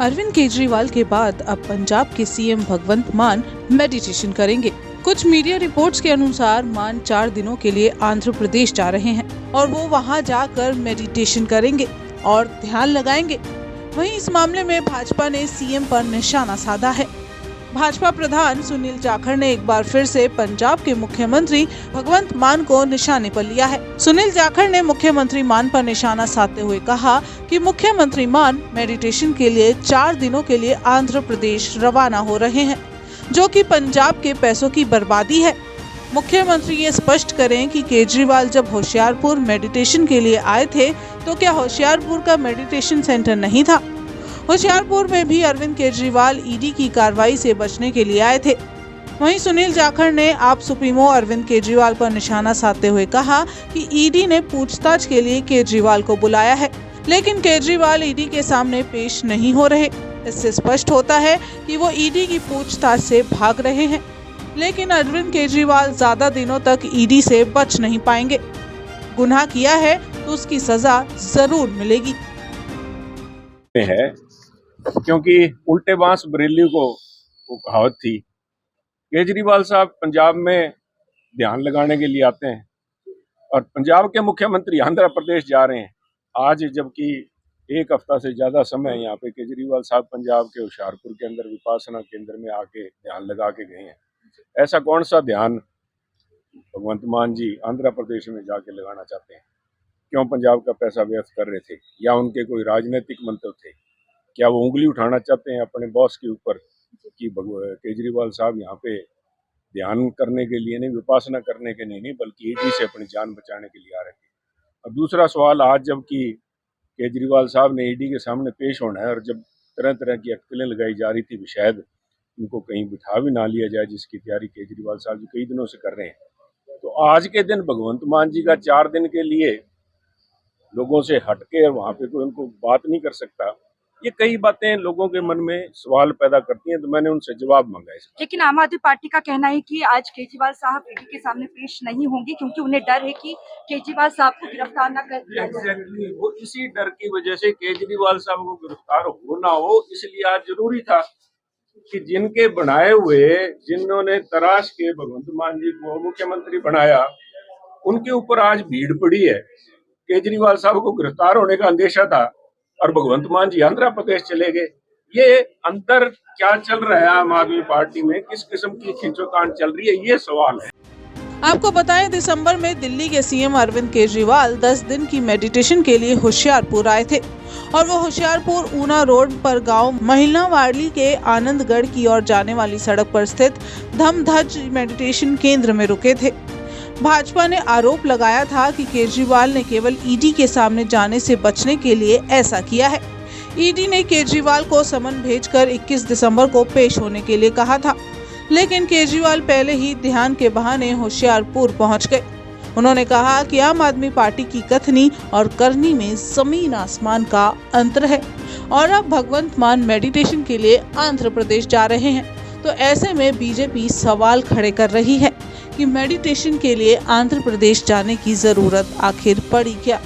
अरविंद केजरीवाल के बाद अब पंजाब के सीएम भगवंत मान मेडिटेशन करेंगे। कुछ मीडिया रिपोर्ट्स के अनुसार मान 4 दिनों के लिए आंध्र प्रदेश जा रहे हैं और वो वहां जाकर मेडिटेशन करेंगे और ध्यान लगाएंगे। वहीं इस मामले में भाजपा ने सीएम पर निशाना साधा है। भाजपा प्रधान सुनील जाखड़ ने एक बार फिर से पंजाब के मुख्यमंत्री भगवंत मान को निशाने पर लिया है। सुनील जाखड़ ने मुख्यमंत्री मान पर निशाना साधते हुए कहा कि मुख्यमंत्री मान मेडिटेशन के लिए 4 दिनों के लिए आंध्र प्रदेश रवाना हो रहे हैं, जो कि पंजाब के पैसों की बर्बादी है। मुख्यमंत्री ये स्पष्ट करें कि केजरीवाल जब होशियारपुर मेडिटेशन के लिए आए थे तो क्या होशियारपुर का मेडिटेशन सेंटर नहीं था? होशियारपुर में भी अरविंद केजरीवाल ईडी की कार्रवाई से बचने के लिए आए थे। वहीं सुनील जाखड़ ने आप सुप्रीमो अरविंद केजरीवाल पर निशाना साधते हुए कहा कि ईडी ने पूछताछ के लिए केजरीवाल को बुलाया है, लेकिन केजरीवाल ईडी के सामने पेश नहीं हो रहे। इससे स्पष्ट होता है कि वो ईडी की पूछताछ से भाग रहे हैं, लेकिन अरविंद केजरीवाल ज्यादा दिनों तक ईडी से बच नहीं पाएंगे। गुनाह किया है तो उसकी सजा जरूर मिलेगी। है क्योंकि उल्टे बांस बरेली को वो कहावत थी। केजरीवाल साहब पंजाब में ध्यान लगाने के लिए आते हैं और पंजाब के मुख्यमंत्री आंध्र प्रदेश जा रहे हैं आज, जबकि एक हफ्ता से ज्यादा समय यहाँ पे केजरीवाल साहब पंजाब के होशियारपुर के अंदर विपासना केंद्र में आके ध्यान लगा के गए हैं। ऐसा कौन सा ध्यान भगवंत मान जी आंध्र प्रदेश में जाके लगाना चाहते हैं? क्यों पंजाब का पैसा व्यर्थ कर रहे थे, या उनके कोई राजनीतिक मंतव्य थे? क्या वो उंगली उठाना चाहते हैं अपने बॉस के ऊपर कि केजरीवाल साहब यहाँ पे ध्यान करने के लिए नहीं, विपासना करने के लिए नहीं, बल्कि ईडी से अपनी जान बचाने के लिए आ रहे थे? और दूसरा सवाल, आज जबकि केजरीवाल साहब ने ईडी के सामने पेश होना है और जब तरह तरह की अटकलें लगाई जा रही थी कि शायद उनको कहीं बिठा भी ना लिया जाए, जिसकी तैयारी केजरीवाल साहब जी कई दिनों से कर रहे हैं, तो आज के दिन भगवंत मान जी का 4 दिन के लिए लोगों से हटके और वहां पे कोई उनको बात नहीं कर सकता। ये कई बातें लोगों के मन में सवाल पैदा करती हैं, तो मैंने उनसे जवाब मांगा है। लेकिन आम आदमी पार्टी का कहना है कि आज केजरीवाल साहब ईडी के सामने पेश नहीं होंगे क्योंकि उन्हें डर है कि केजरीवाल साहब को गिरफ्तार न कर दिया जाए। एग्जैक्टली, वो इसी डर की वजह से केजरीवाल साहब को गिरफ्तार हो ना हो, इसलिए आज जरूरी था कि जिनके बनाए हुए, जिन्होंने तराश के भगवंत मान जी को मुख्यमंत्री बनाया, उनके ऊपर आज भीड़ पड़ी है। केजरीवाल साहब को गिरफ्तार होने का अंदेशा था और भगवंत मान जी आंध्र प्रदेश चले गए। ये अंदर क्या चल रहा है आम आदमी पार्टी में, किस किस्म की खींचोतान चल रही है, ये सवाल है। आपको बताएं, दिसंबर में दिल्ली के सीएम अरविंद केजरीवाल 10 दिन की मेडिटेशन के लिए होशियारपुर आए थे और वो होशियारपुर ऊना रोड पर गांव महिलावाड़ी के आनंदगढ़ की ओर जाने वाली सड़क पर स्थित धमधज मेडिटेशन केंद्र में रुके थे। भाजपा ने आरोप लगाया था कि केजरीवाल ने केवल ईडी के सामने जाने से बचने के लिए ऐसा किया है। ईडी ने केजरीवाल को समन भेजकर 21 दिसंबर को पेश होने के लिए कहा था, लेकिन केजरीवाल पहले ही ध्यान के बहाने होशियारपुर पहुंच गए। उन्होंने कहा कि आम आदमी पार्टी की कथनी और करनी में जमीन आसमान का अंतर है और अब भगवंत मान मेडिटेशन के लिए आंध्र प्रदेश जा रहे हैं, तो ऐसे में बीजेपी सवाल खड़े कर रही है कि मेडिटेशन के लिए आंध्र प्रदेश जाने की जरूरत आखिर पड़ी क्या।